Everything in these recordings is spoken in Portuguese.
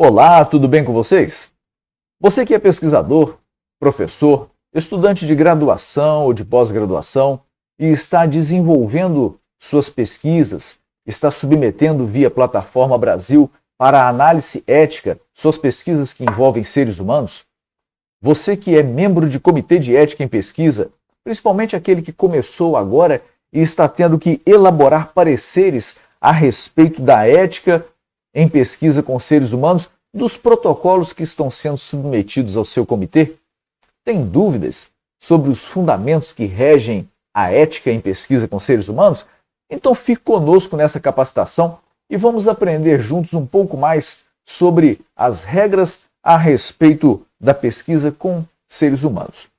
Olá, tudo bem com vocês? Você que é pesquisador, professor, estudante de graduação ou de pós-graduação e está desenvolvendo suas pesquisas, está submetendo via Plataforma Brasil para análise ética suas pesquisas que envolvem seres humanos? Você que é membro de comitê de ética em pesquisa, principalmente aquele que começou agora e está tendo que elaborar pareceres a respeito da ética em pesquisa com seres humanos, dos protocolos que estão sendo submetidos ao seu comitê? Tem dúvidas sobre os fundamentos que regem a ética em pesquisa com seres humanos? Então fique conosco nessa capacitação e vamos aprender juntos um pouco mais sobre as regras a respeito da pesquisa com seres humanos.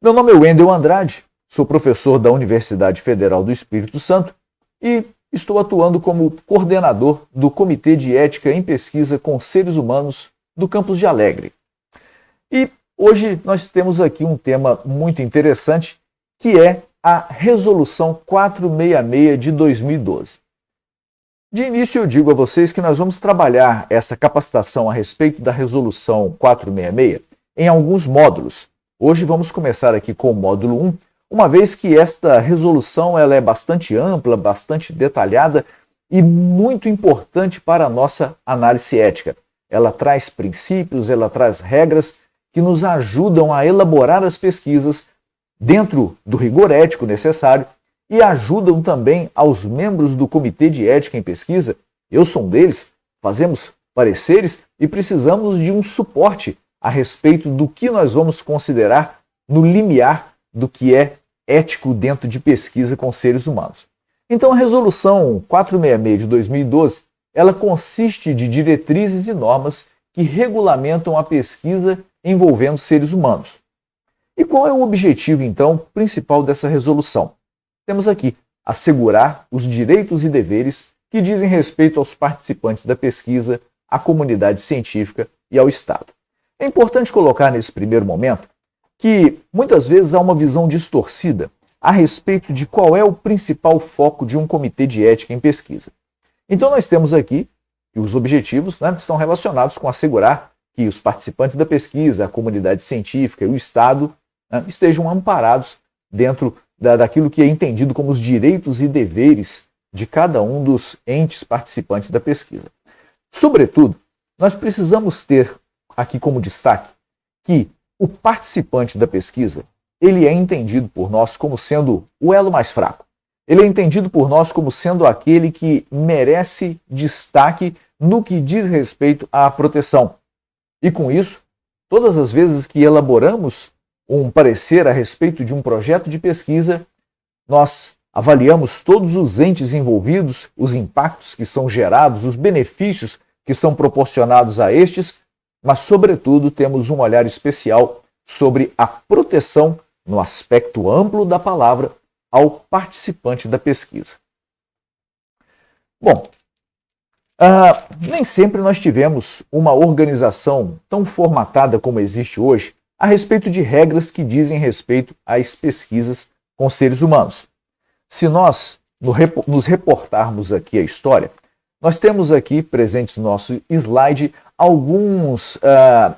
Meu nome é Wendel Andrade, sou professor da Universidade Federal do Espírito Santo e estou atuando como coordenador do Comitê de Ética em Pesquisa com Seres Humanos do Campus de Alegre. E hoje nós temos aqui um tema muito interessante, que é a Resolução 466 de 2012. De início eu digo a vocês que nós vamos trabalhar essa capacitação a respeito da Resolução 466 em alguns módulos. Hoje vamos começar aqui com o módulo 1, uma vez que esta resolução ela é bastante ampla, bastante detalhada e muito importante para a nossa análise ética. Ela traz princípios, ela traz regras que nos ajudam a elaborar as pesquisas dentro do rigor ético necessário e ajudam também aos membros do Comitê de Ética em Pesquisa, eu sou um deles, fazemos pareceres e precisamos de um suporte a respeito do que nós vamos considerar no limiar do que é ético dentro de pesquisa com seres humanos. Então a Resolução 466 de 2012, ela consiste de diretrizes e normas que regulamentam a pesquisa envolvendo seres humanos. E qual é o objetivo, então, principal dessa resolução? Temos aqui assegurar os direitos e deveres que dizem respeito aos participantes da pesquisa, à comunidade científica e ao Estado. É importante colocar nesse primeiro momento que muitas vezes há uma visão distorcida a respeito de qual é o principal foco de um comitê de ética em pesquisa. Então nós temos aqui que os objetivos estão relacionados com assegurar que os participantes da pesquisa, a comunidade científica e o Estado estejam amparados dentro daquilo que é entendido como os direitos e deveres de cada um dos entes participantes da pesquisa. Sobretudo, nós precisamos ter aqui como destaque que o participante da pesquisa, ele é entendido por nós como sendo o elo mais fraco. Ele é entendido por nós como sendo aquele que merece destaque no que diz respeito à proteção. E com isso, todas as vezes que elaboramos um parecer a respeito de um projeto de pesquisa, nós avaliamos todos os entes envolvidos, os impactos que são gerados, os benefícios que são proporcionados a estes, mas, sobretudo, temos um olhar especial sobre a proteção, no aspecto amplo da palavra, ao participante da pesquisa. Bom, nem sempre nós tivemos uma organização tão formatada como existe hoje a respeito de regras que dizem respeito às pesquisas com seres humanos. Se nós nos reportarmos aqui a história, nós temos aqui presentes no nosso slide alguns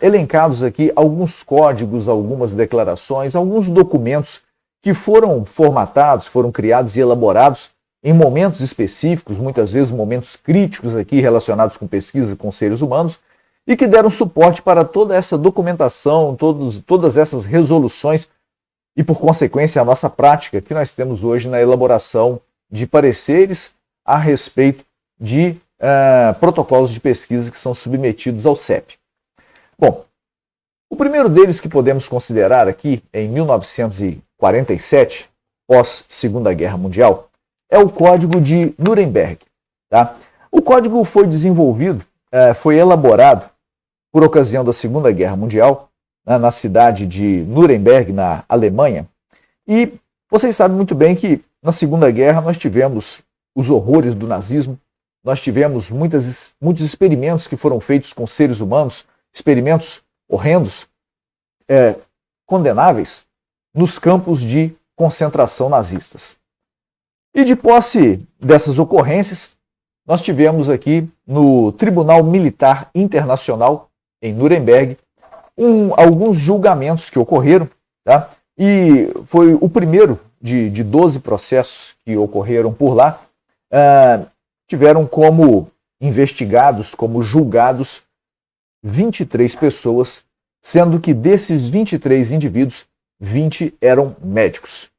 elencados aqui, alguns códigos, algumas declarações, alguns documentos que foram formatados, foram criados e elaborados em momentos específicos, muitas vezes momentos críticos aqui relacionados com pesquisa com seres humanos, e que deram suporte para toda essa documentação, todas essas resoluções e, por consequência, a nossa prática que nós temos hoje na elaboração de pareceres a respeito de protocolos de pesquisa que são submetidos ao CEP. Bom, o primeiro deles que podemos considerar aqui, em 1947, pós-Segunda Guerra Mundial, é o Código de Nuremberg. Tá? O código foi desenvolvido, foi elaborado por ocasião da Segunda Guerra Mundial, na cidade de Nuremberg, na Alemanha. E vocês sabem muito bem que na Segunda Guerra nós tivemos os horrores do nazismo, nós tivemos muitos experimentos que foram feitos com seres humanos, experimentos horrendos, condenáveis, nos campos de concentração nazistas. E de posse dessas ocorrências, nós tivemos aqui no Tribunal Militar Internacional, em Nuremberg, alguns julgamentos que ocorreram, tá? E foi o primeiro de 12 processos que ocorreram por lá, tiveram como investigados, como julgados, 23 pessoas, sendo que desses 23 indivíduos, 20 eram médicos.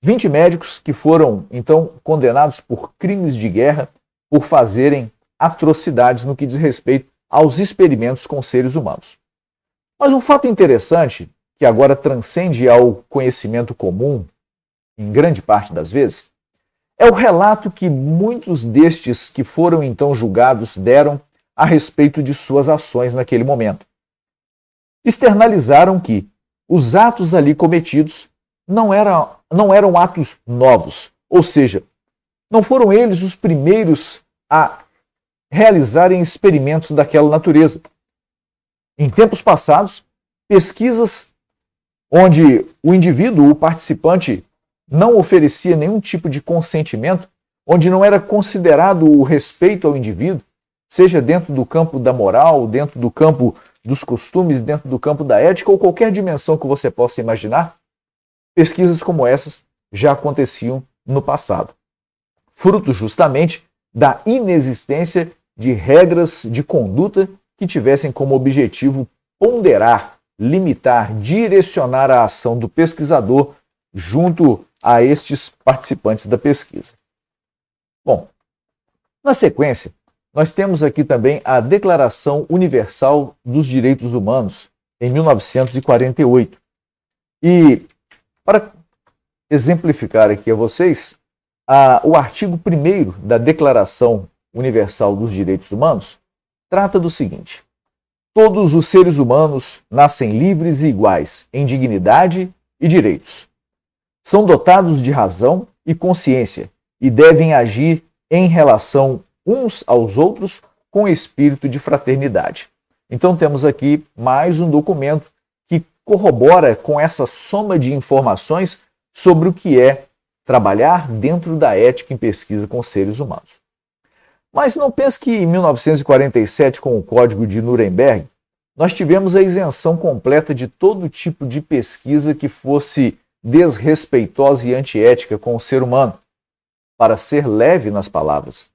20 médicos que foram, então, condenados por crimes de guerra, por fazerem atrocidades no que diz respeito aos experimentos com seres humanos. Mas um fato interessante, que agora transcende ao conhecimento comum, em grande parte das vezes, é o relato que muitos destes que foram então julgados deram a respeito de suas ações naquele momento. Externalizaram que os atos ali cometidos não eram atos novos, ou seja, não foram eles os primeiros a realizarem experimentos daquela natureza. Em tempos passados, pesquisas onde o indivíduo, o participante, não oferecia nenhum tipo de consentimento, onde não era considerado o respeito ao indivíduo, seja dentro do campo da moral, dentro do campo dos costumes, dentro do campo da ética ou qualquer dimensão que você possa imaginar, pesquisas como essas já aconteciam no passado, fruto justamente da inexistência de regras de conduta que tivessem como objetivo ponderar, limitar, direcionar a ação do pesquisador junto a estes participantes da pesquisa. Bom, na sequência, nós temos aqui também a Declaração Universal dos Direitos Humanos, em 1948. E, para exemplificar aqui a vocês, o artigo 1º da Declaração Universal dos Direitos Humanos trata do seguinte: todos os seres humanos nascem livres e iguais em dignidade e direitos. São dotados de razão e consciência e devem agir em relação uns aos outros com espírito de fraternidade. Então temos aqui mais um documento que corrobora com essa soma de informações sobre o que é trabalhar dentro da ética em pesquisa com seres humanos. Mas não pense que em 1947, com o Código de Nuremberg, nós tivemos a isenção completa de todo tipo de pesquisa que fosse desrespeitosa e antiética com o ser humano, para ser leve nas palavras.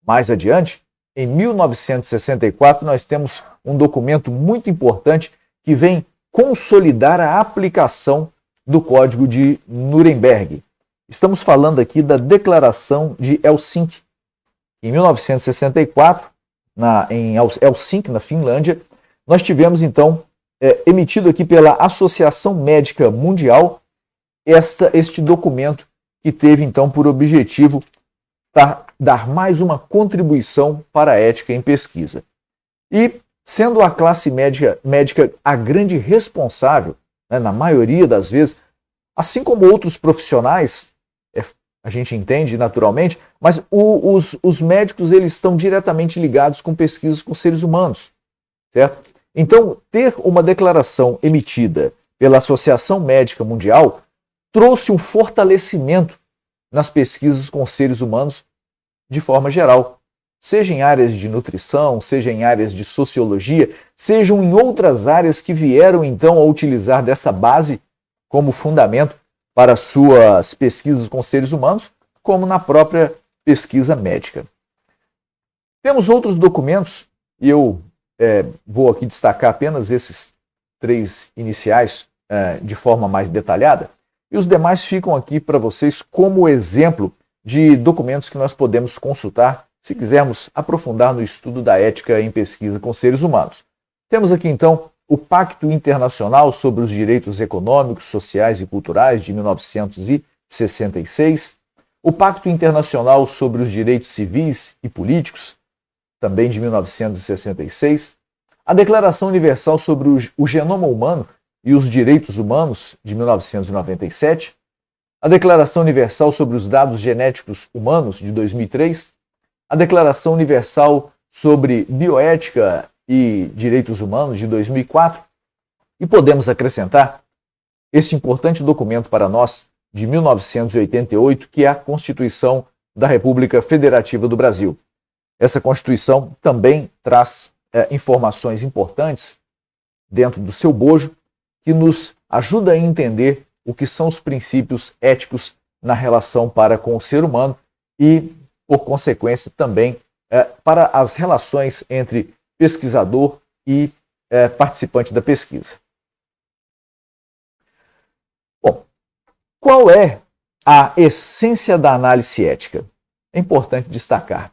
Mais adiante, em 1964, nós temos um documento muito importante que vem consolidar a aplicação do Código de Nuremberg. Estamos falando aqui da Declaração de Helsinki. Em 1964, em Helsinki, na Finlândia, nós tivemos então emitido aqui pela Associação Médica Mundial este documento que teve então por objetivo dar mais uma contribuição para a ética em pesquisa. E sendo a classe médica a grande responsável, né, na maioria das vezes, assim como outros profissionais, a gente entende naturalmente, mas os médicos eles estão diretamente ligados com pesquisas com seres humanos, certo? Então, ter uma declaração emitida pela Associação Médica Mundial trouxe um fortalecimento nas pesquisas com seres humanos de forma geral, seja em áreas de nutrição, seja em áreas de sociologia, sejam em outras áreas que vieram então a utilizar dessa base como fundamento para suas pesquisas com seres humanos, como na própria pesquisa médica. Temos outros documentos, e eu vou aqui destacar apenas esses 3 iniciais de forma mais detalhada, e os demais ficam aqui para vocês como exemplo de documentos que nós podemos consultar se quisermos aprofundar no estudo da ética em pesquisa com seres humanos. Temos aqui então o Pacto Internacional sobre os Direitos Econômicos, Sociais e Culturais de 1966, o Pacto Internacional sobre os Direitos Civis e Políticos, também de 1966, a Declaração Universal sobre o Genoma Humano e os Direitos Humanos, de 1997, a Declaração Universal sobre os Dados Genéticos Humanos, de 2003, a Declaração Universal sobre Bioética e Direitos Humanos, de 2004, e podemos acrescentar este importante documento para nós, de 1988, que é a Constituição da República Federativa do Brasil. Essa Constituição também traz informações importantes dentro do seu bojo que nos ajuda a entender o que são os princípios éticos na relação para com o ser humano e, por consequência, também para as relações entre pesquisador e participante da pesquisa. Bom, qual é a essência da análise ética? É importante destacar.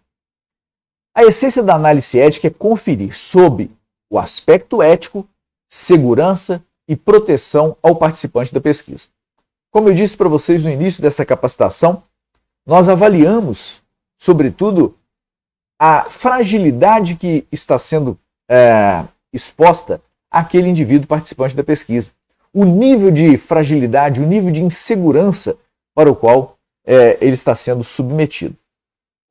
A essência da análise ética é conferir sob o aspecto ético, segurança e proteção ao participante da pesquisa. Como eu disse para vocês no início dessa capacitação, nós avaliamos, sobretudo, a fragilidade que está sendo exposta àquele indivíduo participante da pesquisa. O nível de fragilidade, o nível de insegurança para o qual ele está sendo submetido.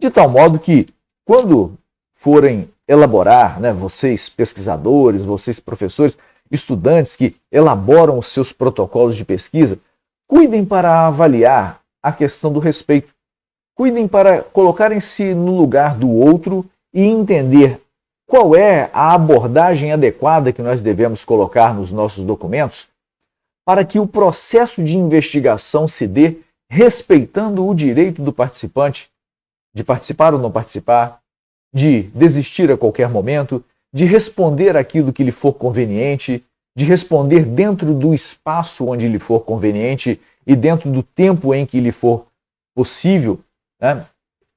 De tal modo que, quando forem elaborar, vocês pesquisadores, vocês professores, estudantes que elaboram os seus protocolos de pesquisa, cuidem para avaliar a questão do respeito. Cuidem para colocarem-se no lugar do outro e entender qual é a abordagem adequada que nós devemos colocar nos nossos documentos para que o processo de investigação se dê respeitando o direito do participante de participar ou não participar, de desistir a qualquer momento, de responder aquilo que lhe for conveniente, de responder dentro do espaço onde lhe for conveniente e dentro do tempo em que lhe for possível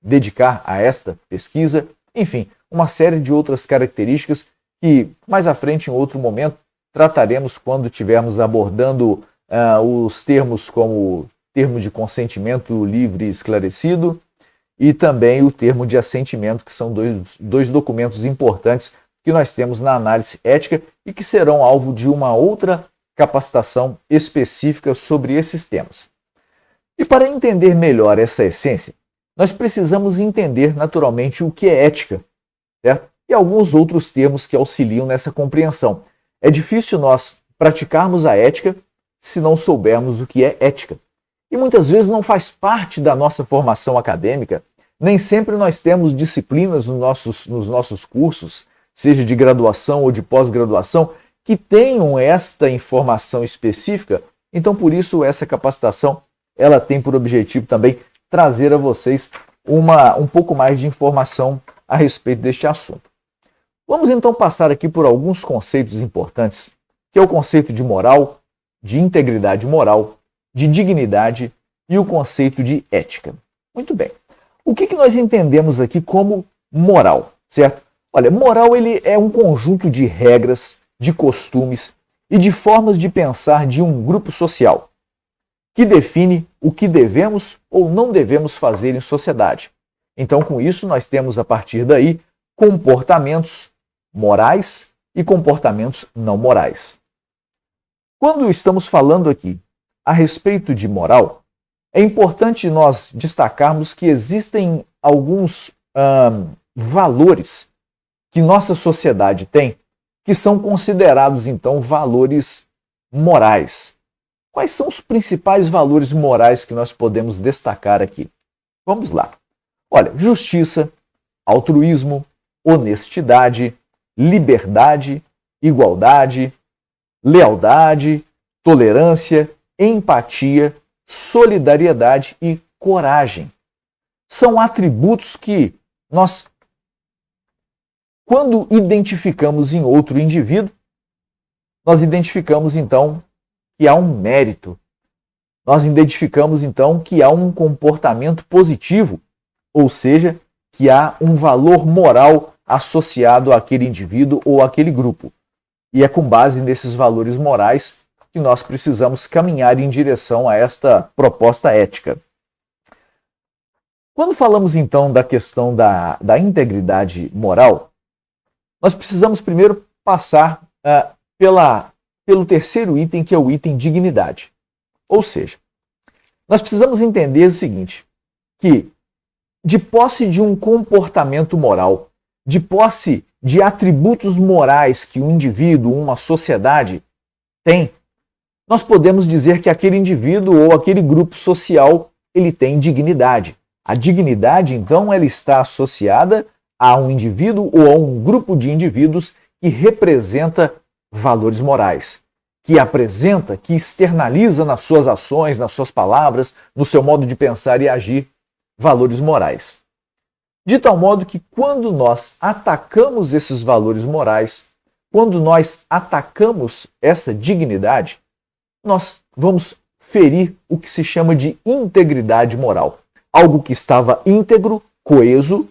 dedicar a esta pesquisa. Enfim, uma série de outras características que mais à frente, em outro momento, trataremos quando estivermos abordando os termos como termo de consentimento livre e esclarecido e também o termo de assentimento, que são dois documentos importantes que nós temos na análise ética e que serão alvo de uma outra capacitação específica sobre esses temas. E para entender melhor essa essência, nós precisamos entender naturalmente o que é ética, certo? E alguns outros termos que auxiliam nessa compreensão. É difícil nós praticarmos a ética se não soubermos o que é ética. E muitas vezes não faz parte da nossa formação acadêmica, nem sempre nós temos disciplinas nos nossos cursos, seja de graduação ou de pós-graduação, que tenham esta informação específica. Então, por isso, essa capacitação ela tem por objetivo também trazer a vocês um pouco mais de informação a respeito deste assunto. Vamos então passar aqui por alguns conceitos importantes, que é o conceito de moral, de integridade moral, de dignidade e o conceito de ética. Muito bem. O que nós entendemos aqui como moral, certo? Olha, moral ele é um conjunto de regras, de costumes e de formas de pensar de um grupo social, que define o que devemos ou não devemos fazer em sociedade. Então, com isso, nós temos, a partir daí, comportamentos morais e comportamentos não morais. Quando estamos falando aqui a respeito de moral, é importante nós destacarmos que existem alguns valores que nossa sociedade tem, que são considerados, então, valores morais. Quais são os principais valores morais que nós podemos destacar aqui? Vamos lá. Olha, justiça, altruísmo, honestidade, liberdade, igualdade, lealdade, tolerância, empatia, solidariedade e coragem. São atributos que nós, quando identificamos em outro indivíduo, nós identificamos então que há um mérito. Nós identificamos então que há um comportamento positivo, ou seja, que há um valor moral associado àquele indivíduo ou àquele grupo. E é com base nesses valores morais que nós precisamos caminhar em direção a esta proposta ética. Quando falamos então da questão da integridade moral, nós precisamos primeiro passar pelo terceiro item, que é o item dignidade. Ou seja, nós precisamos entender o seguinte, que de posse de um comportamento moral, de posse de atributos morais que um indivíduo, uma sociedade tem, nós podemos dizer que aquele indivíduo ou aquele grupo social ele tem dignidade. A dignidade, então, ela está associada a um indivíduo ou a um grupo de indivíduos que representa valores morais, que apresenta, que externaliza nas suas ações, nas suas palavras, no seu modo de pensar e agir, valores morais. De tal modo que quando nós atacamos esses valores morais, quando nós atacamos essa dignidade, nós vamos ferir o que se chama de integridade moral. Algo que estava íntegro, coeso,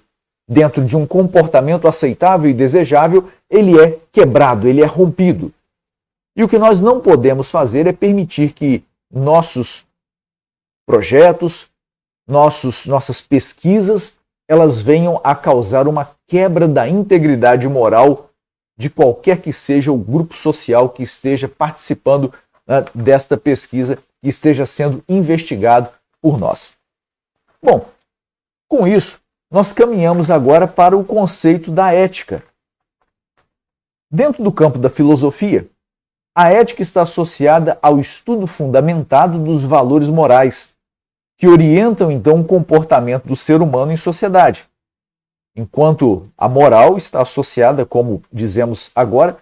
dentro de um comportamento aceitável e desejável, ele é quebrado, ele é rompido. E o que nós não podemos fazer é permitir que nossos projetos, nossas pesquisas, elas venham a causar uma quebra da integridade moral de qualquer que seja o grupo social que esteja participando desta pesquisa, que esteja sendo investigado por nós. Bom, com isso, nós caminhamos agora para o conceito da ética. Dentro do campo da filosofia, a ética está associada ao estudo fundamentado dos valores morais, que orientam então o comportamento do ser humano em sociedade. Enquanto a moral está associada, como dissemos agora,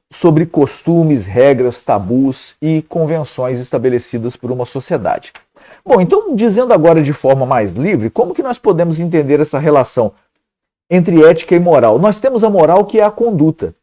sobre costumes, regras, tabus e convenções estabelecidas por uma sociedade. Bom, então, dizendo agora de forma mais livre, como que nós podemos entender essa relação entre ética e moral? Nós temos a moral, que é a conduta,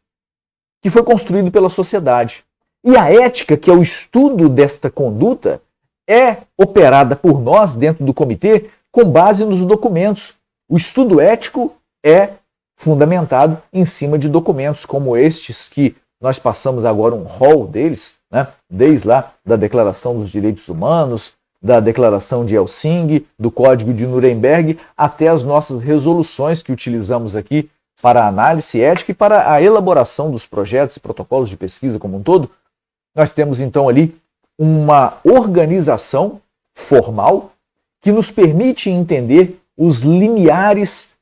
que foi construído pela sociedade. E a ética, que é o estudo desta conduta, é operada por nós dentro do comitê com base nos documentos. O estudo ético é fundamentado em cima de documentos como estes que nós passamos agora um rol deles, né? Desde lá da Declaração dos Direitos Humanos, da Declaração de Helsinki, do Código de Nuremberg, até as nossas resoluções que utilizamos aqui para a análise ética e para a elaboração dos projetos e protocolos de pesquisa como um todo. Nós temos então ali uma organização formal que nos permite entender os limiares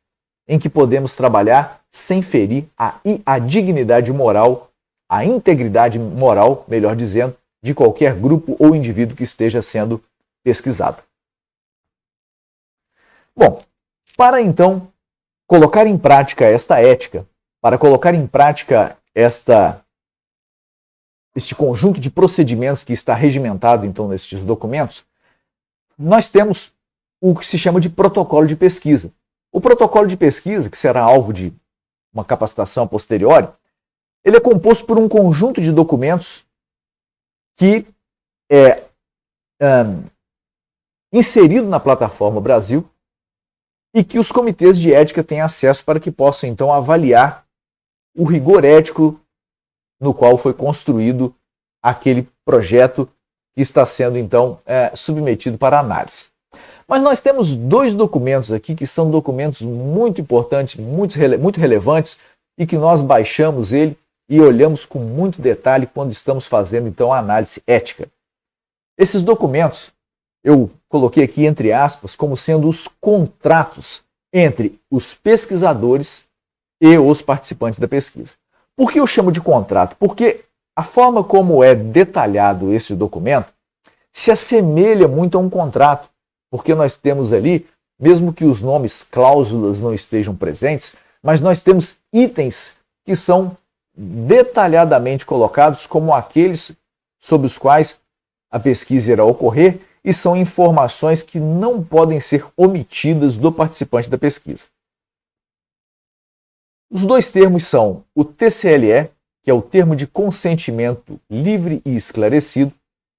em que podemos trabalhar sem ferir a dignidade moral, a integridade moral, melhor dizendo, de qualquer grupo ou indivíduo que esteja sendo pesquisado. Bom, para então colocar em prática esta ética, para colocar em prática este conjunto de procedimentos que está regimentado então nestes documentos, nós temos o que se chama de protocolo de pesquisa. O protocolo de pesquisa, que será alvo de uma capacitação a posteriori, ele é composto por um conjunto de documentos que é inserido na plataforma Brasil e que os comitês de ética têm acesso para que possam então avaliar o rigor ético no qual foi construído aquele projeto que está sendo então submetido para análise. Mas nós temos dois documentos aqui que são documentos muito importantes, muito relevantes e que nós baixamos ele e olhamos com muito detalhe quando estamos fazendo então a análise ética. Esses documentos eu coloquei aqui entre aspas como sendo os contratos entre os pesquisadores e os participantes da pesquisa. Por que eu chamo de contrato? Porque a forma como é detalhado esse documento se assemelha muito a um contrato, porque nós temos ali, mesmo que os nomes cláusulas não estejam presentes, mas nós temos itens que são detalhadamente colocados como aqueles sobre os quais a pesquisa irá ocorrer e são informações que não podem ser omitidas do participante da pesquisa. Os dois termos são o TCLE, que é o termo de consentimento livre e esclarecido,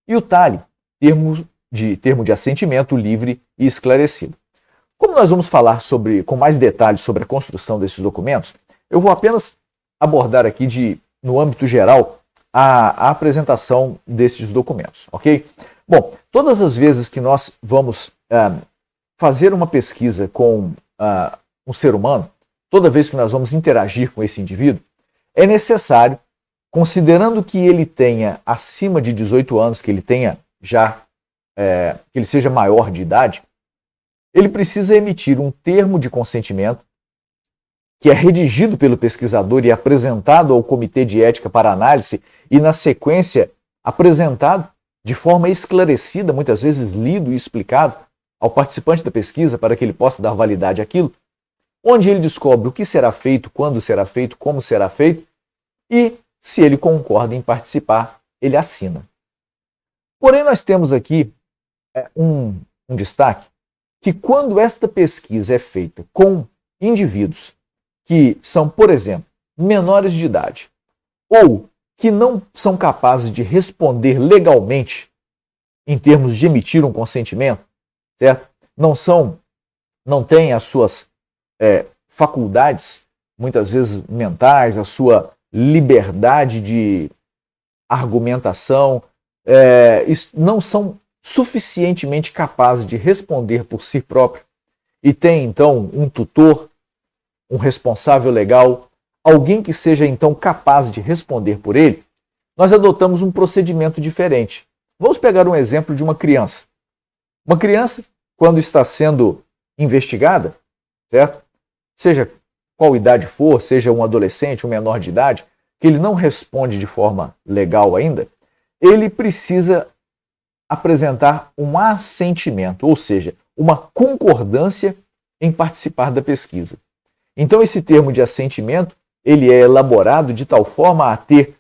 e o TALE, termo de assentimento livre e esclarecido. Como nós vamos falar com mais detalhes sobre a construção desses documentos, eu vou apenas abordar aqui no âmbito geral a apresentação desses documentos, ok? Bom, todas as vezes que nós vamos fazer uma pesquisa com um ser humano, toda vez que nós vamos interagir com esse indivíduo, é necessário, considerando que ele tenha acima de 18 anos, que ele tenha que ele seja maior de idade, ele precisa emitir um termo de consentimento que é redigido pelo pesquisador e apresentado ao Comitê de Ética para análise e, na sequência, apresentado de forma esclarecida, muitas vezes lido e explicado ao participante da pesquisa para que ele possa dar validade àquilo, onde ele descobre o que será feito, quando será feito, como será feito, e, se ele concorda em participar, ele assina. Porém, nós temos aqui um destaque, que quando esta pesquisa é feita com indivíduos que são, por exemplo, menores de idade, ou que não são capazes de responder legalmente em termos de emitir um consentimento, certo? Não têm as suas faculdades, muitas vezes mentais, a sua liberdade de argumentação, não são suficientemente capazes de responder por si próprio e tem então um tutor, um responsável legal, alguém que seja então capaz de responder por ele, nós adotamos um procedimento diferente. Vamos pegar um exemplo de uma criança. Uma criança, quando está sendo investigada, certo? Seja qual idade for, seja um adolescente, um menor de idade, que ele não responde de forma legal ainda, ele precisa apresentar um assentimento, ou seja, uma concordância em participar da pesquisa. Então, esse termo de assentimento, ele é elaborado de tal forma a ter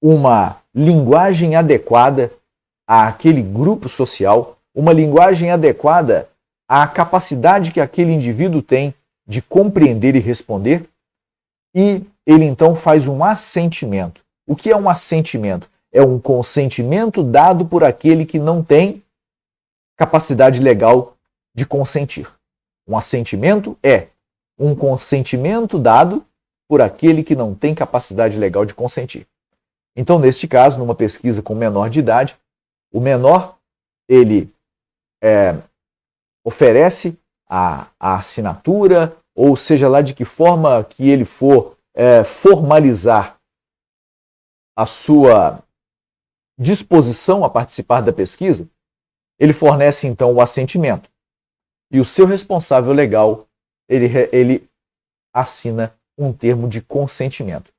uma linguagem adequada àquele grupo social, uma linguagem adequada à capacidade que aquele indivíduo tem de compreender e responder, e ele então faz um assentimento. O que é um assentimento? É um consentimento dado por aquele que não tem capacidade legal de consentir. Um assentimento é um consentimento dado por aquele que não tem capacidade legal de consentir. Então, neste caso, numa pesquisa com menor de idade, o menor, ele oferece a assinatura, ou seja lá de que forma que ele for formalizar a sua disposição a participar da pesquisa, ele fornece então o assentimento. E o seu responsável legal, ele assina um termo de consentimento.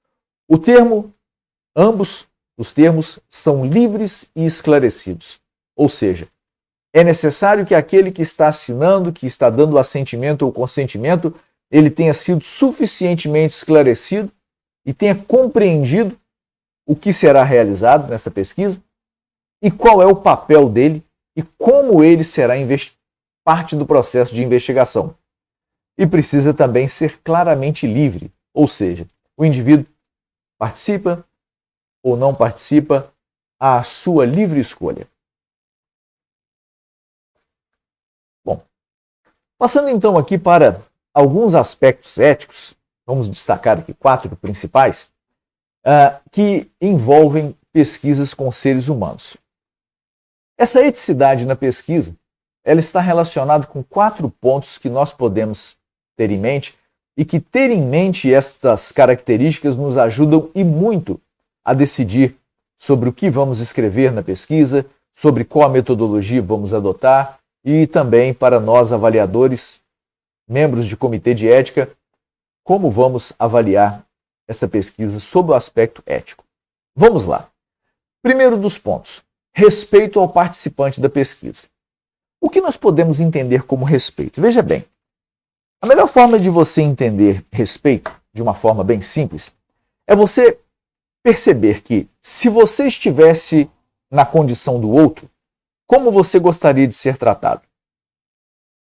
Ambos os termos são livres e esclarecidos. Ou seja, é necessário que aquele que está assinando, que está dando o assentimento ou consentimento, ele tenha sido suficientemente esclarecido e tenha compreendido o que será realizado nessa pesquisa e qual é o papel dele e como ele será parte do processo de investigação. E precisa também ser claramente livre, ou seja, o indivíduo participa ou não participa à sua livre escolha. Bom, passando então aqui para alguns aspectos éticos, vamos destacar aqui 4 principais, que envolvem pesquisas com seres humanos. Essa eticidade na pesquisa, ela está relacionada com 4 pontos que nós podemos ter em mente e que ter em mente estas características nos ajudam e muito a decidir sobre o que vamos escrever na pesquisa, sobre qual metodologia vamos adotar e também para nós avaliadores, membros de comitê de ética, como vamos avaliar essa pesquisa sob o aspecto ético. Vamos lá. Primeiro dos pontos, respeito ao participante da pesquisa. O que nós podemos entender como respeito? Veja bem, a melhor forma de você entender respeito, de uma forma bem simples, é você perceber que, se você estivesse na condição do outro, como você gostaria de ser tratado?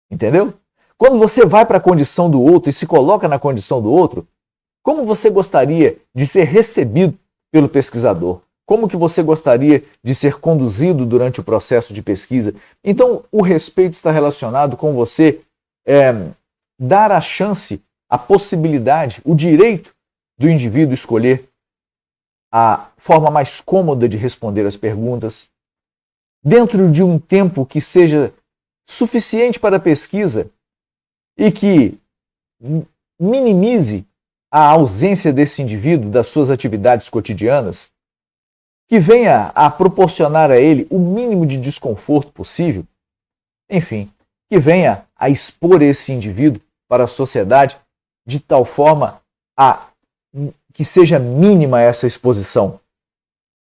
Entendeu? Quando você vai para a condição do outro e se coloca na condição do outro, como você gostaria de ser recebido pelo pesquisador? Como que você gostaria de ser conduzido durante o processo de pesquisa? Então, o respeito está relacionado com você dar a chance, a possibilidade, o direito do indivíduo escolher a forma mais cômoda de responder as perguntas, dentro de um tempo que seja suficiente para a pesquisa e que minimize a ausência desse indivíduo das suas atividades cotidianas, que venha a proporcionar a ele o mínimo de desconforto possível, enfim, que venha a expor esse indivíduo para a sociedade de tal forma que seja mínima essa exposição.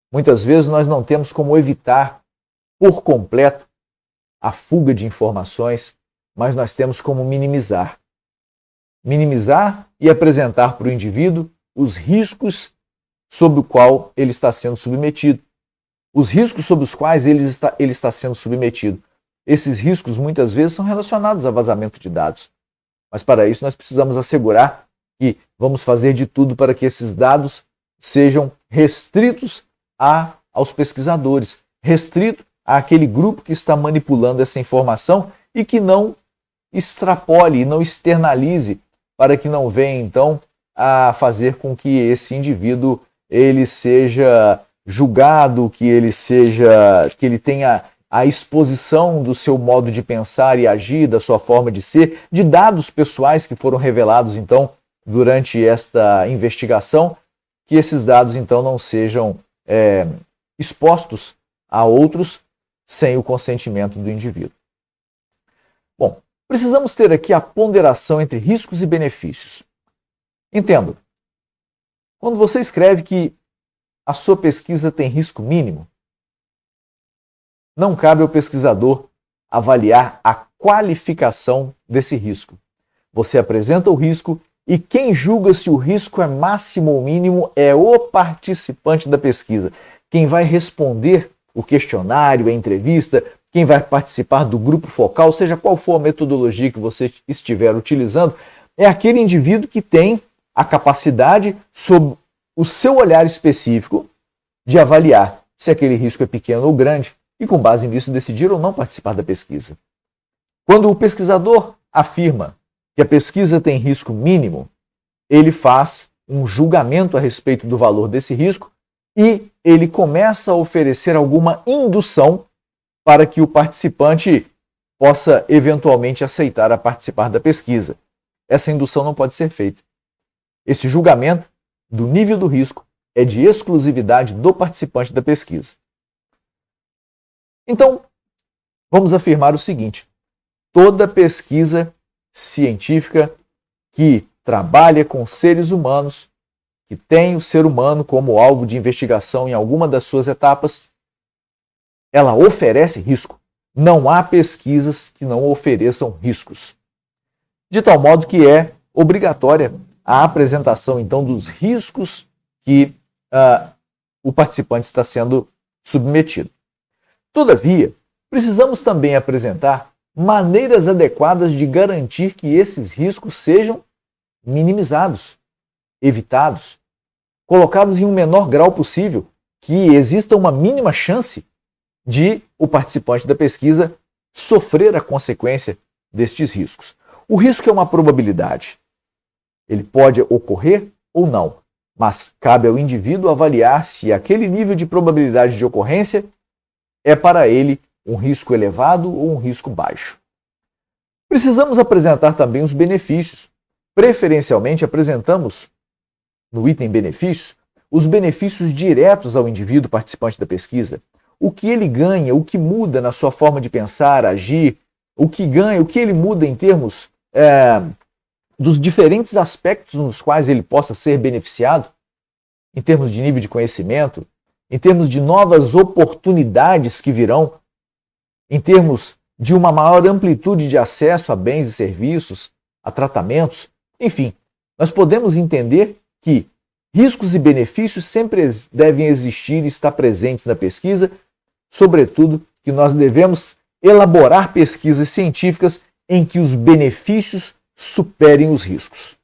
Muitas vezes nós não temos como evitar por completo a fuga de informações, mas nós temos como minimizar. Minimizar e apresentar para o indivíduo os riscos sob o qual ele está sendo submetido. Os riscos sobre os quais ele está sendo submetido. Esses riscos muitas vezes são relacionados a vazamento de dados. Mas para isso nós precisamos assegurar que vamos fazer de tudo para que esses dados sejam restritos aos pesquisadores, restrito àquele grupo que está manipulando essa informação e que não extrapole, não externalize, para que não venha então a fazer com que esse indivíduo ele seja julgado, que ele tenha a exposição do seu modo de pensar e agir, da sua forma de ser, de dados pessoais que foram revelados então durante esta investigação, que esses dados então não sejam expostos a outros sem o consentimento do indivíduo. Bom, precisamos ter aqui a ponderação entre riscos e benefícios. Entendo. Quando você escreve que a sua pesquisa tem risco mínimo, não cabe ao pesquisador avaliar a qualificação desse risco. Você apresenta o risco e quem julga se o risco é máximo ou mínimo é o participante da pesquisa. Quem vai responder o questionário, a entrevista, quem vai participar do grupo focal, seja qual for a metodologia que você estiver utilizando, é aquele indivíduo que tem a capacidade, sob o seu olhar específico, de avaliar se aquele risco é pequeno ou grande e, com base nisso, decidir ou não participar da pesquisa. Quando o pesquisador afirma que a pesquisa tem risco mínimo, ele faz um julgamento a respeito do valor desse risco e ele começa a oferecer alguma indução para que o participante possa eventualmente aceitar a participar da pesquisa. Essa indução não pode ser feita. Esse julgamento do nível do risco é de exclusividade do participante da pesquisa. Então, vamos afirmar o seguinte: toda pesquisa científica que trabalha com seres humanos, que tem o ser humano como alvo de investigação em alguma das suas etapas, ela oferece risco. Não há pesquisas que não ofereçam riscos. De tal modo que é obrigatória a apresentação, então, dos riscos que o participante está sendo submetido. Todavia, precisamos também apresentar maneiras adequadas de garantir que esses riscos sejam minimizados, evitados, colocados em um menor grau possível, que exista uma mínima chance de o participante da pesquisa sofrer a consequência destes riscos. O risco é uma probabilidade. Ele pode ocorrer ou não, mas cabe ao indivíduo avaliar se aquele nível de probabilidade de ocorrência é para ele um risco elevado ou um risco baixo. Precisamos apresentar também os benefícios. Preferencialmente apresentamos, no item benefícios, os benefícios diretos ao indivíduo participante da pesquisa. O que ele ganha, o que muda na sua forma de pensar, agir, o que ganha, o que ele muda em termos dos diferentes aspectos nos quais ele possa ser beneficiado, em termos de nível de conhecimento, em termos de novas oportunidades que virão, em termos de uma maior amplitude de acesso a bens e serviços, a tratamentos, enfim, nós podemos entender que riscos e benefícios sempre devem existir e estar presentes na pesquisa, sobretudo que nós devemos elaborar pesquisas científicas em que os benefícios superem os riscos.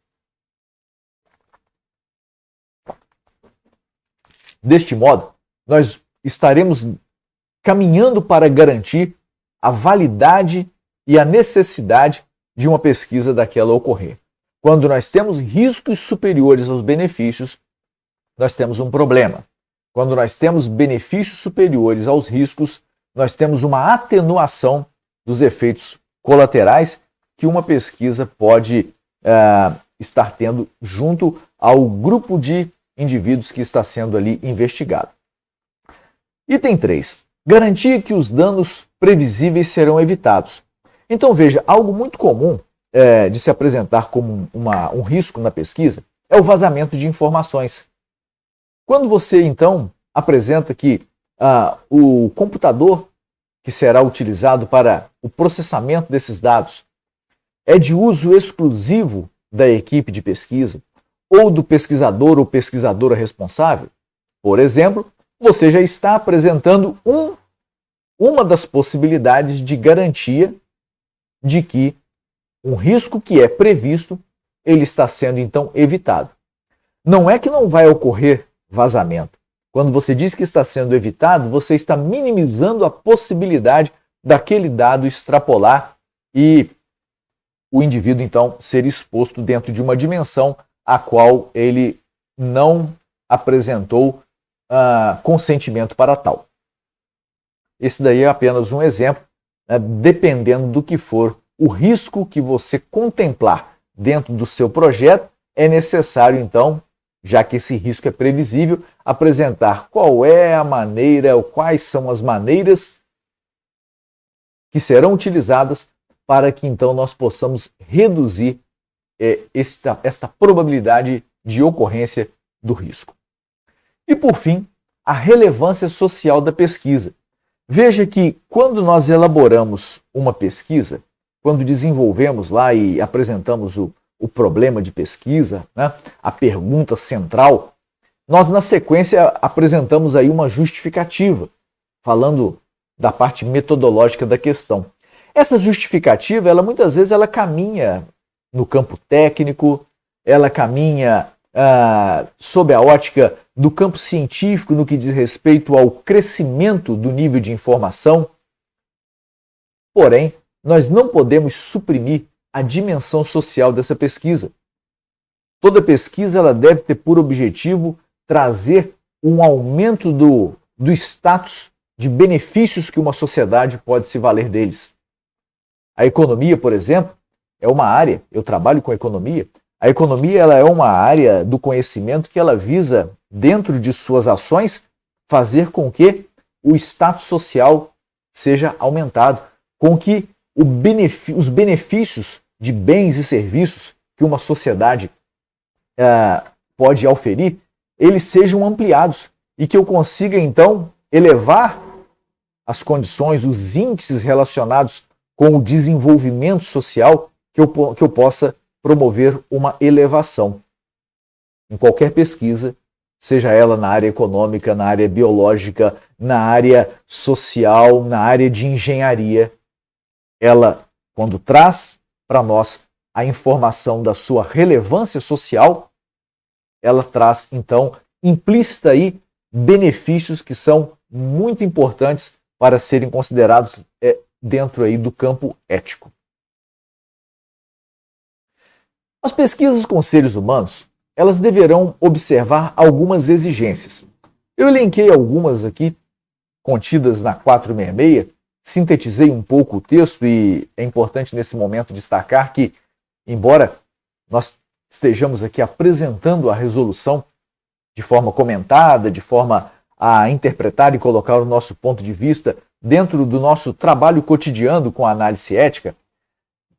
Deste modo, nós estaremos caminhando para garantir a validade e a necessidade de uma pesquisa daquela ocorrer. Quando nós temos riscos superiores aos benefícios, nós temos um problema. Quando nós temos benefícios superiores aos riscos, nós temos uma atenuação dos efeitos colaterais que uma pesquisa pode estar tendo junto ao grupo de indivíduos que está sendo ali investigado. Item 3. Garantir que os danos previsíveis serão evitados. Então veja, algo muito comum de se apresentar como um risco na pesquisa é o vazamento de informações. Quando você então apresenta que o computador que será utilizado para o processamento desses dados é de uso exclusivo da equipe de pesquisa ou do pesquisador ou pesquisadora responsável, por exemplo, você já está apresentando uma das possibilidades de garantia de que um risco que é previsto, ele está sendo então evitado. Não é que não vai ocorrer vazamento. Quando você diz que está sendo evitado, você está minimizando a possibilidade daquele dado extrapolar e o indivíduo então ser exposto dentro de uma dimensão a qual ele não apresentou consentimento para tal. Esse daí é apenas um exemplo, né? Dependendo do que for o risco que você contemplar dentro do seu projeto, é necessário então, já que esse risco é previsível, apresentar qual é a maneira ou quais são as maneiras que serão utilizadas para que então nós possamos reduzir esta probabilidade de ocorrência do risco. E por fim, a relevância social da pesquisa. Veja que quando nós elaboramos uma pesquisa, quando desenvolvemos lá e apresentamos o problema de pesquisa, né, a pergunta central, nós na sequência apresentamos aí uma justificativa, falando da parte metodológica da questão. Essa justificativa, ela muitas vezes ela caminha no campo técnico, ela caminha sob a ótica do campo científico no que diz respeito ao crescimento do nível de informação. Porém, nós não podemos suprimir a dimensão social dessa pesquisa. Toda pesquisa ela deve ter por objetivo trazer um aumento do status de benefícios que uma sociedade pode se valer deles. A economia, por exemplo, é uma área, eu trabalho com economia, a economia ela é uma área do conhecimento que ela visa, dentro de suas ações, fazer com que o status social seja aumentado, com que os benefícios de bens e serviços que uma sociedade pode oferir, eles sejam ampliados e que eu consiga, então, elevar as condições, os índices relacionados com o desenvolvimento social, que eu possa promover uma elevação. Em qualquer pesquisa, seja ela na área econômica, na área biológica, na área social, na área de engenharia, ela, quando traz para nós a informação da sua relevância social, ela traz, então, implícita aí benefícios que são muito importantes para serem considerados dentro aí do campo ético. As pesquisas com seres humanos, elas deverão observar algumas exigências. Eu elenquei algumas aqui, contidas na 466, sintetizei um pouco o texto e é importante nesse momento destacar que, embora nós estejamos aqui apresentando a resolução de forma comentada, de forma a interpretar e colocar o nosso ponto de vista dentro do nosso trabalho cotidiano com a análise ética,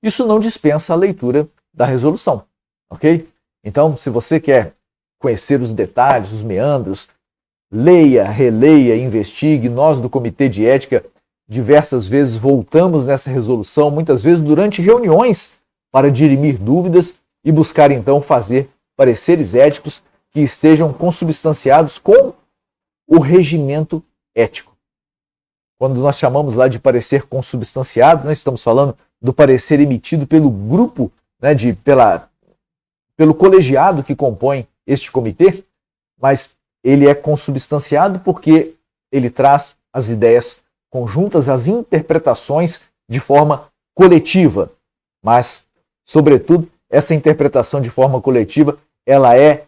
isso não dispensa a leitura da resolução, ok? Então, se você quer conhecer os detalhes, os meandros, leia, releia, investigue. Nós do Comitê de Ética diversas vezes voltamos nessa resolução, muitas vezes durante reuniões, para dirimir dúvidas e buscar então fazer pareceres éticos que estejam consubstanciados com o regimento ético. Quando nós chamamos lá de parecer consubstanciado, nós estamos falando do parecer emitido pelo grupo, né, pelo colegiado que compõe este comitê, mas ele é consubstanciado porque ele traz as ideias conjuntas, as interpretações de forma coletiva. Mas, sobretudo, essa interpretação de forma coletiva, ela é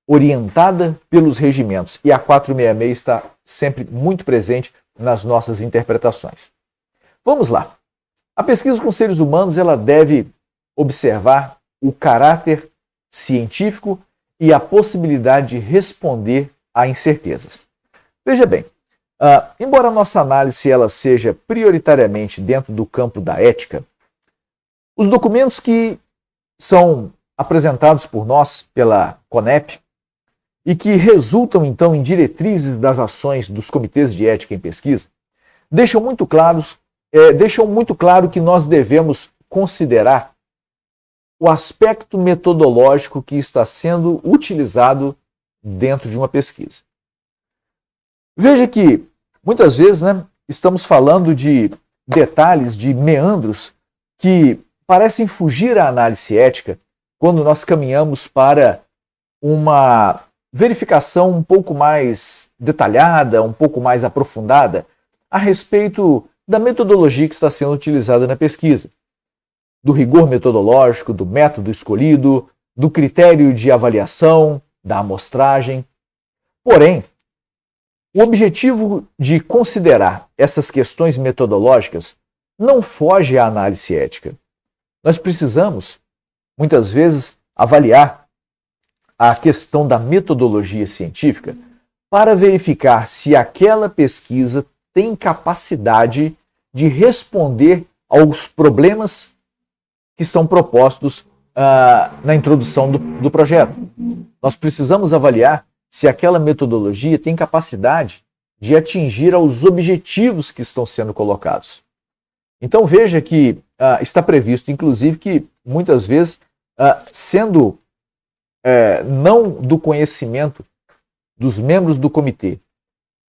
orientada pelos regimentos e a 466 está sempre muito presente nas nossas interpretações. Vamos lá. A pesquisa com seres humanos ela deve observar o caráter científico e a possibilidade de responder a incertezas. Veja bem, embora a nossa análise ela seja prioritariamente dentro do campo da ética, os documentos que são apresentados por nós pela CONEP e que resultam então em diretrizes das ações dos comitês de ética em pesquisa, deixam muito claro que nós devemos considerar o aspecto metodológico que está sendo utilizado dentro de uma pesquisa. Veja que, muitas vezes, estamos falando de detalhes, de meandros, que parecem fugir à análise ética quando nós caminhamos para uma verificação um pouco mais detalhada, um pouco mais aprofundada a respeito da metodologia que está sendo utilizada na pesquisa, do rigor metodológico, do método escolhido, do critério de avaliação, da amostragem. Porém, o objetivo de considerar essas questões metodológicas não foge à análise ética. Nós precisamos, muitas vezes, avaliar a questão da metodologia científica para verificar se aquela pesquisa tem capacidade de responder aos problemas que são propostos na introdução do projeto. Nós precisamos avaliar se aquela metodologia tem capacidade de atingir aos objetivos que estão sendo colocados. Então veja que está previsto, inclusive, que muitas vezes, sendo não do conhecimento dos membros do comitê,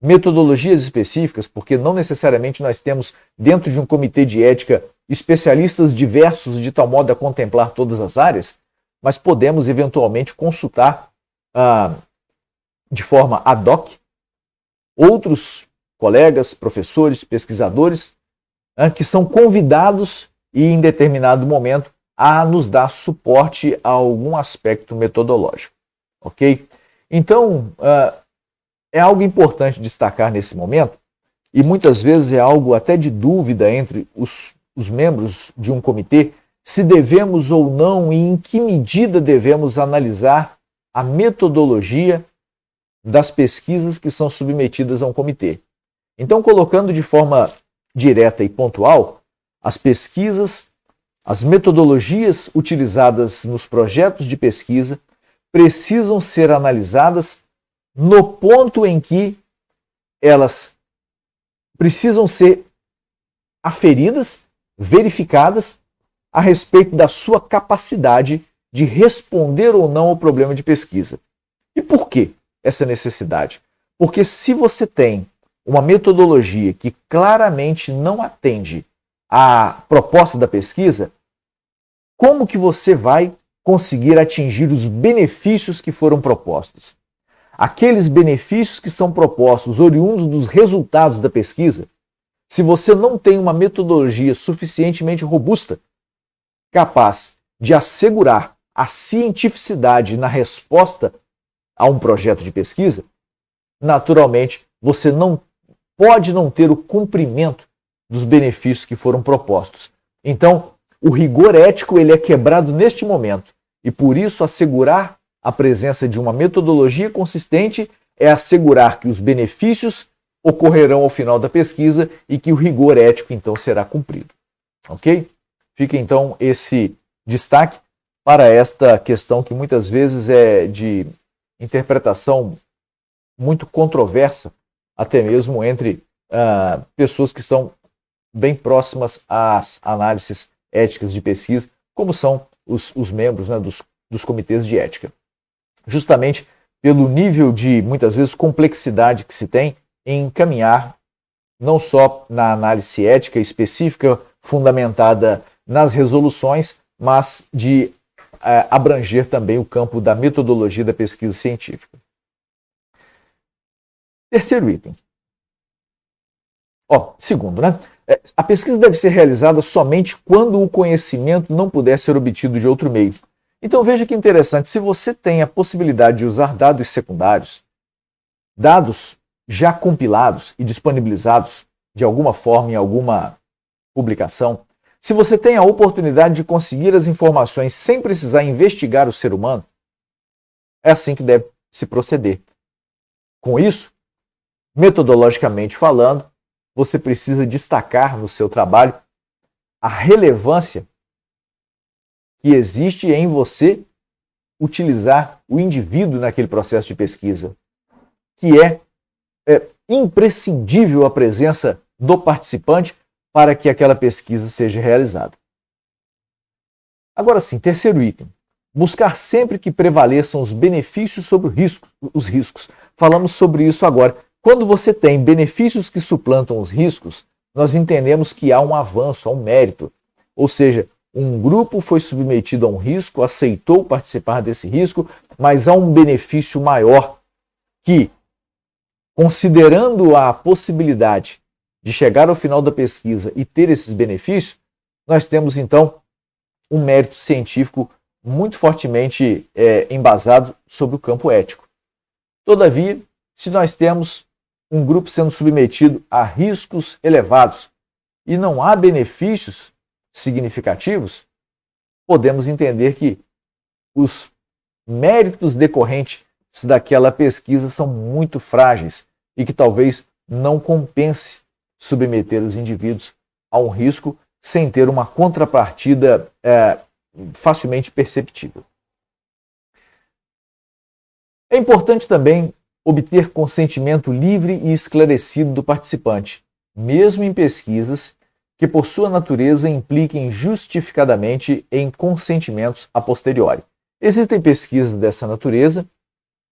metodologias específicas, porque não necessariamente nós temos dentro de um comitê de ética especialistas diversos de tal modo a contemplar todas as áreas, mas podemos eventualmente consultar de forma ad hoc outros colegas, professores, pesquisadores, que são convidados e em determinado momento a nos dar suporte a algum aspecto metodológico, ok? Então, é algo importante destacar nesse momento, e muitas vezes é algo até de dúvida entre os membros de um comitê, se devemos ou não e em que medida devemos analisar a metodologia das pesquisas que são submetidas a um comitê. Então, colocando de forma direta e pontual, as pesquisas, as metodologias utilizadas nos projetos de pesquisa precisam ser analisadas no ponto em que elas precisam ser aferidas, verificadas a respeito da sua capacidade de responder ou não ao problema de pesquisa. E por que essa necessidade? Porque se você tem uma metodologia que claramente não atende à proposta da pesquisa, como que você vai conseguir atingir os benefícios que foram propostos? Aqueles benefícios que são propostos oriundos dos resultados da pesquisa, se você não tem uma metodologia suficientemente robusta, capaz de assegurar a cientificidade na resposta a um projeto de pesquisa, naturalmente você não pode não ter o cumprimento dos benefícios que foram propostos. Então, o rigor ético ele é quebrado neste momento e por isso assegurar a presença de uma metodologia consistente é assegurar que os benefícios ocorrerão ao final da pesquisa e que o rigor ético então será cumprido. Ok? Fica então esse destaque para esta questão que muitas vezes é de interpretação muito controversa, até mesmo entre pessoas que estão bem próximas às análises éticas de pesquisa, como são os membros dos comitês de ética. Justamente pelo nível de, muitas vezes, complexidade que se tem em caminhar não só na análise ética específica, fundamentada nas resoluções, mas de abranger também o campo da metodologia da pesquisa científica. Terceiro item. Segundo, a pesquisa deve ser realizada somente quando o conhecimento não puder ser obtido de outro meio. Então veja que interessante, se você tem a possibilidade de usar dados secundários, dados já compilados e disponibilizados de alguma forma em alguma publicação, se você tem a oportunidade de conseguir as informações sem precisar investigar o ser humano, é assim que deve se proceder. Com isso, metodologicamente falando, você precisa destacar no seu trabalho a relevância que existe em você utilizar o indivíduo naquele processo de pesquisa, que é imprescindível a presença do participante para que aquela pesquisa seja realizada. Agora sim, terceiro item. Buscar sempre que prevaleçam os benefícios sobre os riscos. Falamos sobre isso agora. Quando você tem benefícios que suplantam os riscos, nós entendemos que há um avanço, há um mérito. Ou seja, um grupo foi submetido a um risco, aceitou participar desse risco, mas há um benefício maior que, considerando a possibilidade de chegar ao final da pesquisa e ter esses benefícios, nós temos então um mérito científico muito fortemente embasado sobre o campo ético. Todavia, se nós temos um grupo sendo submetido a riscos elevados e não há benefícios significativos, podemos entender que os méritos decorrentes daquela pesquisa são muito frágeis e que talvez não compense submeter os indivíduos a um risco sem ter uma contrapartida facilmente perceptível. É importante também obter consentimento livre e esclarecido do participante, mesmo em pesquisas que, por sua natureza, impliquem justificadamente em consentimentos a posteriori. Existem pesquisas dessa natureza,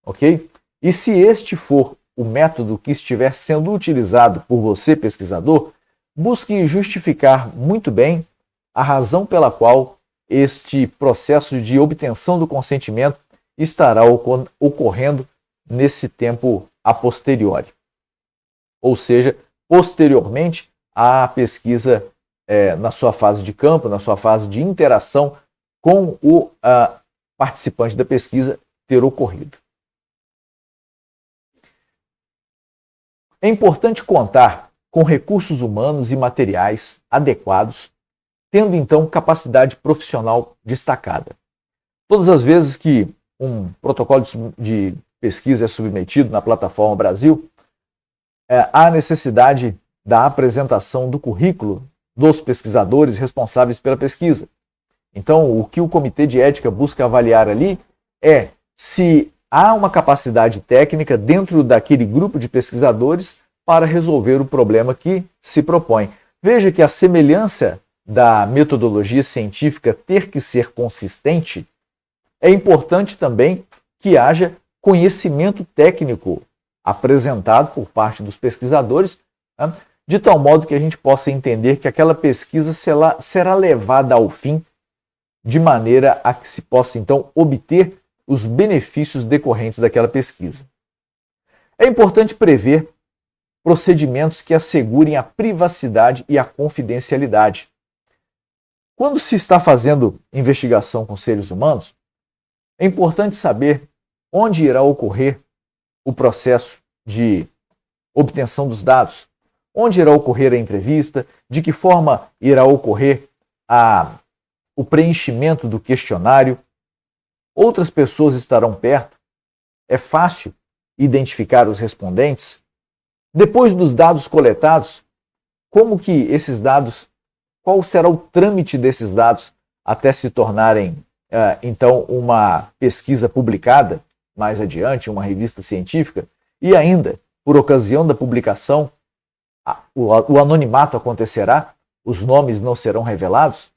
ok? E se este for o método que estiver sendo utilizado por você, pesquisador, busque justificar muito bem a razão pela qual este processo de obtenção do consentimento estará ocorrendo nesse tempo a posteriori. Ou seja, posteriormente à pesquisa na sua fase de campo, na sua fase de interação com o participante da pesquisa ter ocorrido. É importante contar com recursos humanos e materiais adequados, tendo então capacidade profissional destacada. Todas as vezes que um protocolo de pesquisa é submetido na plataforma Brasil, há necessidade da apresentação do currículo dos pesquisadores responsáveis pela pesquisa. Então, o que o Comitê de Ética busca avaliar ali é se há uma capacidade técnica dentro daquele grupo de pesquisadores para resolver o problema que se propõe. Veja que a semelhança da metodologia científica ter que ser consistente, é importante também que haja conhecimento técnico apresentado por parte dos pesquisadores, né, de tal modo que a gente possa entender que aquela pesquisa será levada ao fim de maneira a que se possa então obter os benefícios decorrentes daquela pesquisa. É importante prever procedimentos que assegurem a privacidade e a confidencialidade. Quando se está fazendo investigação com seres humanos, é importante saber onde irá ocorrer o processo de obtenção dos dados, onde irá ocorrer a entrevista, de que forma irá ocorrer o preenchimento do questionário. Outras pessoas estarão perto, é fácil identificar os respondentes. Depois dos dados coletados, como que esses dados, qual será o trâmite desses dados até se tornarem, então, uma pesquisa publicada mais adiante, uma revista científica, e ainda, por ocasião da publicação, o anonimato acontecerá, os nomes não serão revelados,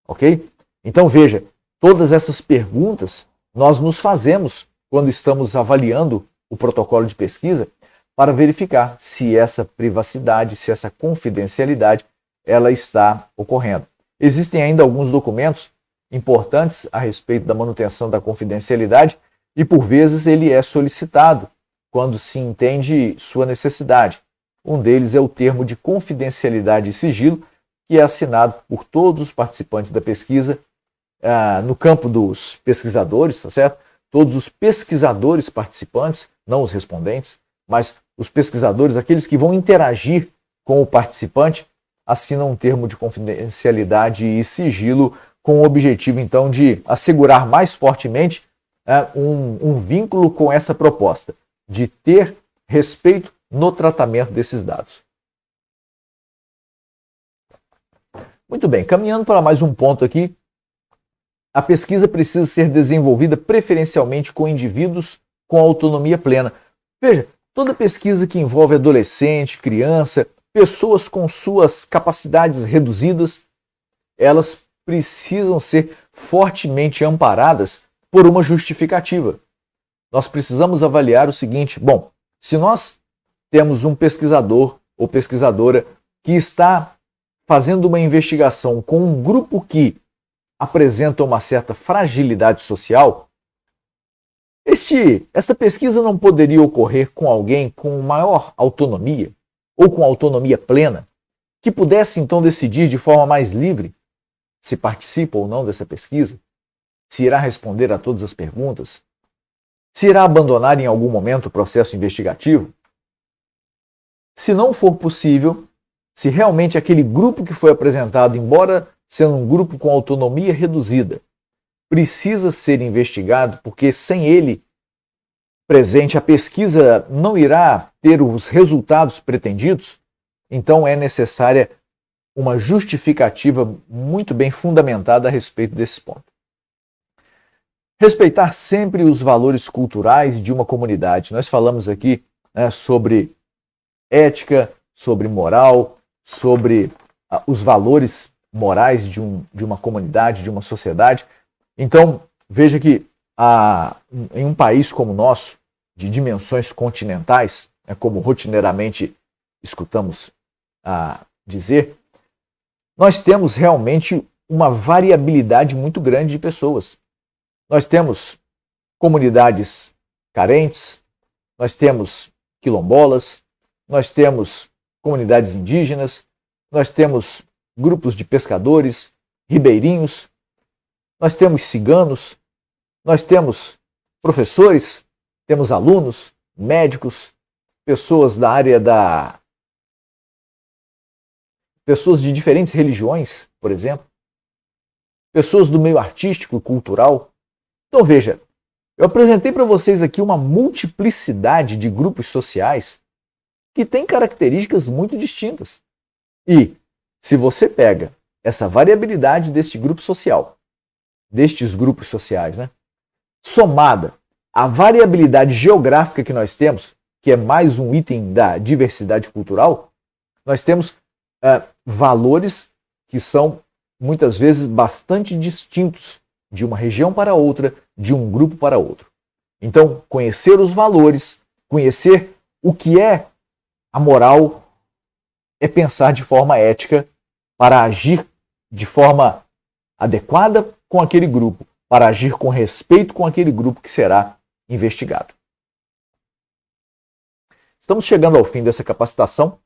ok? Então veja, todas essas perguntas nós nos fazemos quando estamos avaliando o protocolo de pesquisa para verificar se essa privacidade, se essa confidencialidade, ela está ocorrendo. Existem ainda alguns documentos importantes a respeito da manutenção da confidencialidade e, por vezes, ele é solicitado quando se entende sua necessidade. Um deles é o termo de confidencialidade e sigilo, que é assinado por todos os participantes da pesquisa, no campo dos pesquisadores, tá certo? Todos os pesquisadores participantes, não os respondentes, mas os pesquisadores, aqueles que vão interagir com o participante, assinam um termo de confidencialidade e sigilo com o objetivo, então, de assegurar mais fortemente um vínculo com essa proposta, de ter respeito no tratamento desses dados. Muito bem, caminhando para mais um ponto aqui, a pesquisa precisa ser desenvolvida preferencialmente com indivíduos com autonomia plena. Veja, toda pesquisa que envolve adolescente, criança, pessoas com suas capacidades reduzidas, elas precisam ser fortemente amparadas por uma justificativa. Nós precisamos avaliar o seguinte: bom, se nós temos um pesquisador ou pesquisadora que está fazendo uma investigação com um grupo que apresenta uma certa fragilidade social, essa pesquisa não poderia ocorrer com alguém com maior autonomia ou com autonomia plena, que pudesse então decidir de forma mais livre se participa ou não dessa pesquisa, se irá responder a todas as perguntas, se irá abandonar em algum momento o processo investigativo. Se não for possível, se realmente aquele grupo que foi apresentado, embora sendo um grupo com autonomia reduzida, precisa ser investigado, porque sem ele presente a pesquisa não irá ter os resultados pretendidos, então é necessária uma justificativa muito bem fundamentada a respeito desse ponto. Respeitar sempre os valores culturais de uma comunidade. Nós falamos aqui, sobre ética, sobre moral, sobre os valores morais de uma comunidade, de uma sociedade. Então, veja que em um país como o nosso, de dimensões continentais, como rotineiramente escutamos dizer, nós temos realmente uma variabilidade muito grande de pessoas. Nós temos comunidades carentes, nós temos quilombolas, nós temos comunidades indígenas, nós temos grupos de pescadores, ribeirinhos, nós temos ciganos, nós temos professores, temos alunos, médicos, pessoas da área pessoas de diferentes religiões, por exemplo, pessoas do meio artístico e cultural. Então veja, eu apresentei para vocês aqui uma multiplicidade de grupos sociais que têm características muito distintas. E se você pega essa variabilidade deste grupo social, destes grupos sociais, somada à variabilidade geográfica que nós temos, que é mais um item da diversidade cultural, nós temos valores que são muitas vezes bastante distintos de uma região para outra, de um grupo para outro. Então, conhecer os valores, conhecer o que é a moral, é pensar de forma ética para agir de forma adequada com aquele grupo, para agir com respeito com aquele grupo que será investigado. Estamos chegando ao fim dessa capacitação.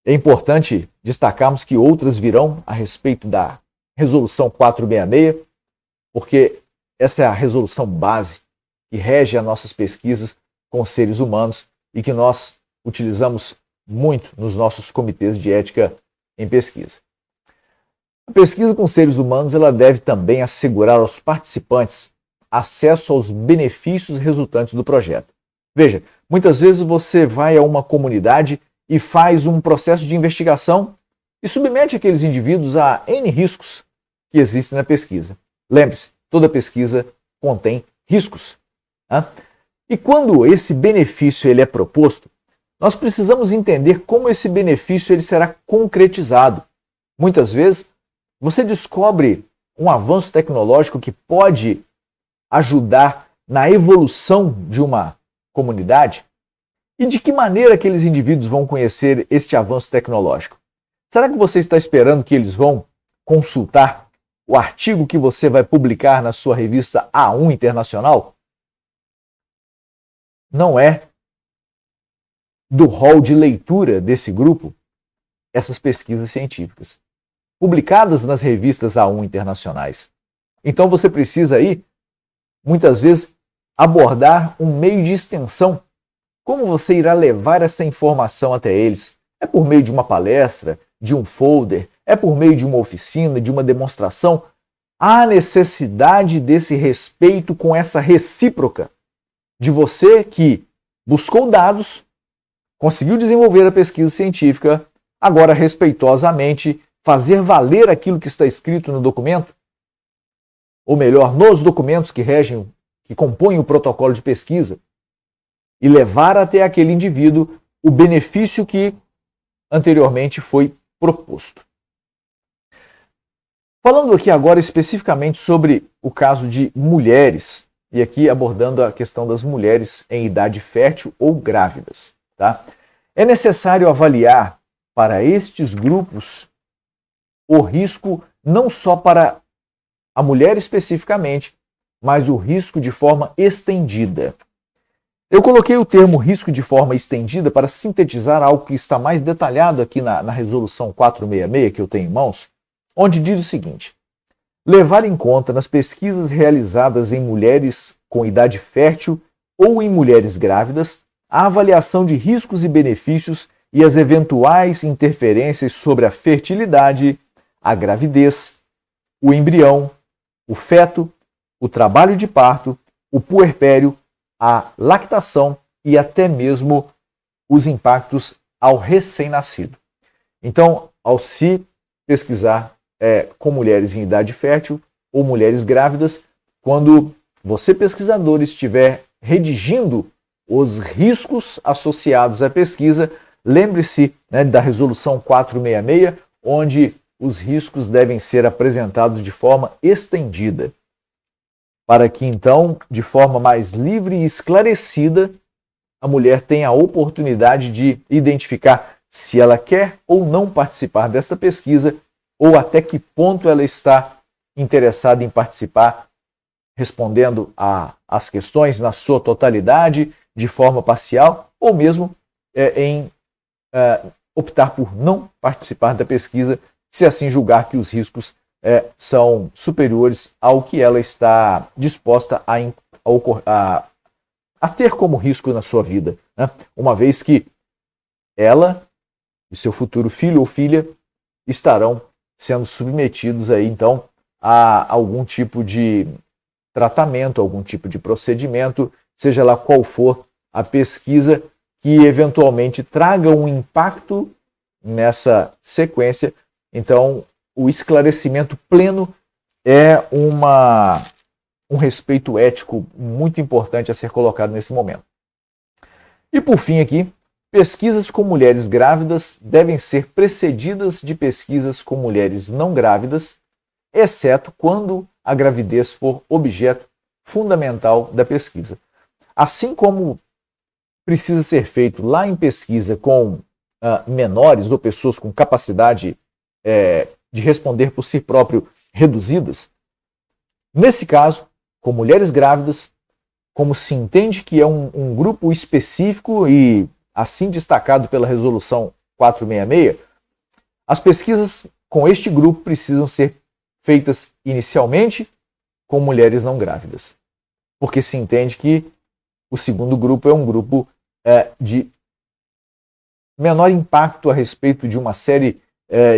É importante destacarmos que outras virão a respeito da Resolução 466, porque essa é a resolução base que rege as nossas pesquisas com seres humanos e que nós utilizamos muito nos nossos comitês de ética em pesquisa. A pesquisa com seres humanos ela deve também assegurar aos participantes acesso aos benefícios resultantes do projeto. Veja, muitas vezes você vai a uma comunidade e faz um processo de investigação e submete aqueles indivíduos a N riscos que existem na pesquisa. Lembre-se, toda pesquisa contém riscos. E quando esse benefício ele é proposto, nós precisamos entender como esse benefício ele será concretizado. Muitas vezes, você descobre um avanço tecnológico que pode ajudar na evolução de uma comunidade. E de que maneira aqueles indivíduos vão conhecer este avanço tecnológico? Será que você está esperando que eles vão consultar o artigo que você vai publicar na sua revista A1 Internacional? Não é do rol de leitura desse grupo essas pesquisas científicas, publicadas nas revistas A1 internacionais. Então você precisa aí, muitas vezes, abordar um meio de extensão. Como você irá levar essa informação até eles? É por meio de uma palestra, de um folder? É por meio de uma oficina, de uma demonstração? Há necessidade desse respeito com essa recíproca de você que buscou dados, conseguiu desenvolver a pesquisa científica, agora respeitosamente fazer valer aquilo que está escrito no documento, ou melhor, nos documentos que regem, que compõem o protocolo de pesquisa, e levar até aquele indivíduo o benefício que anteriormente foi proposto. Falando aqui agora especificamente sobre o caso de mulheres, e aqui abordando a questão das mulheres em idade fértil ou grávidas, tá? É necessário avaliar para estes grupos o risco não só para a mulher especificamente, mas o risco de forma estendida. Eu coloquei o termo risco de forma estendida para sintetizar algo que está mais detalhado aqui na resolução 466 que eu tenho em mãos, onde diz o seguinte: levar em conta nas pesquisas realizadas em mulheres com idade fértil ou em mulheres grávidas a avaliação de riscos e benefícios e as eventuais interferências sobre a fertilidade, a gravidez, o embrião, o feto, o trabalho de parto, o puerpério, a lactação e até mesmo os impactos ao recém-nascido. Então, ao se pesquisar com mulheres em idade fértil ou mulheres grávidas, quando você, pesquisador, estiver redigindo os riscos associados à pesquisa, lembre-se, né, da resolução 466, onde os riscos devem ser apresentados de forma estendida, para que então, de forma mais livre e esclarecida, a mulher tenha a oportunidade de identificar se ela quer ou não participar desta pesquisa, ou até que ponto ela está interessada em participar, respondendo às questões na sua totalidade, de forma parcial, ou mesmo em optar por não participar da pesquisa, se assim julgar que os riscos são superiores ao que ela está disposta a ter como risco na sua vida, né? Uma vez que ela e seu futuro filho ou filha estarão sendo submetidos aí, então, a algum tipo de tratamento, algum tipo de procedimento, seja lá qual for a pesquisa que eventualmente traga um impacto nessa sequência. Então, o esclarecimento pleno é um respeito ético muito importante a ser colocado nesse momento. E por fim aqui, pesquisas com mulheres grávidas devem ser precedidas de pesquisas com mulheres não grávidas, exceto quando a gravidez for objeto fundamental da pesquisa. Assim como precisa ser feito lá em pesquisa com menores ou pessoas com capacidade de responder por si próprio reduzidas, nesse caso, com mulheres grávidas, como se entende que é um grupo específico e assim destacado pela resolução 466, as pesquisas com este grupo precisam ser feitas inicialmente com mulheres não grávidas, porque se entende que o segundo grupo é um grupo de menor impacto a respeito de uma série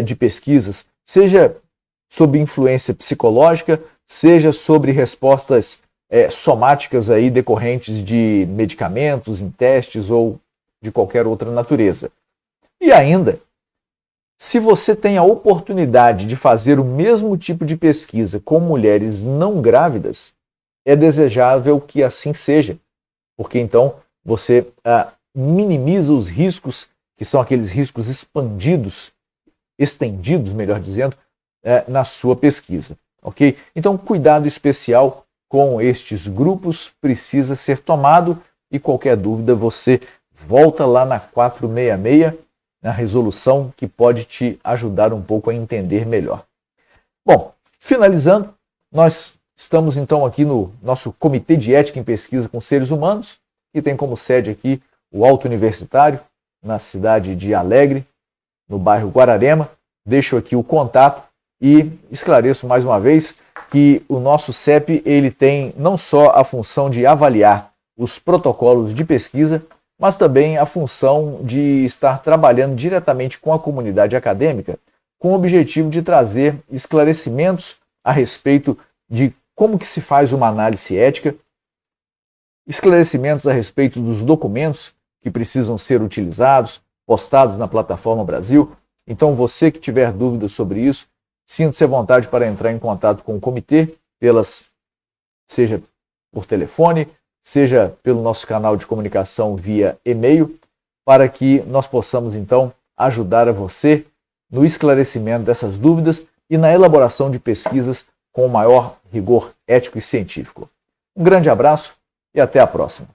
de pesquisas, seja sob influência psicológica, seja sobre respostas somáticas aí decorrentes de medicamentos, em testes ou de qualquer outra natureza. E ainda, se você tem a oportunidade de fazer o mesmo tipo de pesquisa com mulheres não grávidas, é desejável que assim seja, porque então você minimiza os riscos, que são aqueles riscos estendidos, melhor dizendo, na sua pesquisa, ok? Então, cuidado especial com estes grupos precisa ser tomado e qualquer dúvida você volta lá na 466, na resolução que pode te ajudar um pouco a entender melhor. Bom, finalizando, nós estamos então aqui no nosso Comitê de Ética em Pesquisa com Seres Humanos, que tem como sede aqui o Alto Universitário, na cidade de Alegre, no bairro Guararema. Deixo aqui o contato e esclareço mais uma vez que o nosso CEP ele tem não só a função de avaliar os protocolos de pesquisa, mas também a função de estar trabalhando diretamente com a comunidade acadêmica, com o objetivo de trazer esclarecimentos a respeito de como que se faz uma análise ética, esclarecimentos a respeito dos documentos que precisam ser utilizados, postados na plataforma Brasil. Então, você que tiver dúvidas sobre isso, sinta-se à vontade para entrar em contato com o comitê, seja por telefone, seja pelo nosso canal de comunicação via e-mail, para que nós possamos, então, ajudar a você no esclarecimento dessas dúvidas e na elaboração de pesquisas com o maior rigor ético e científico. Um grande abraço e até a próxima.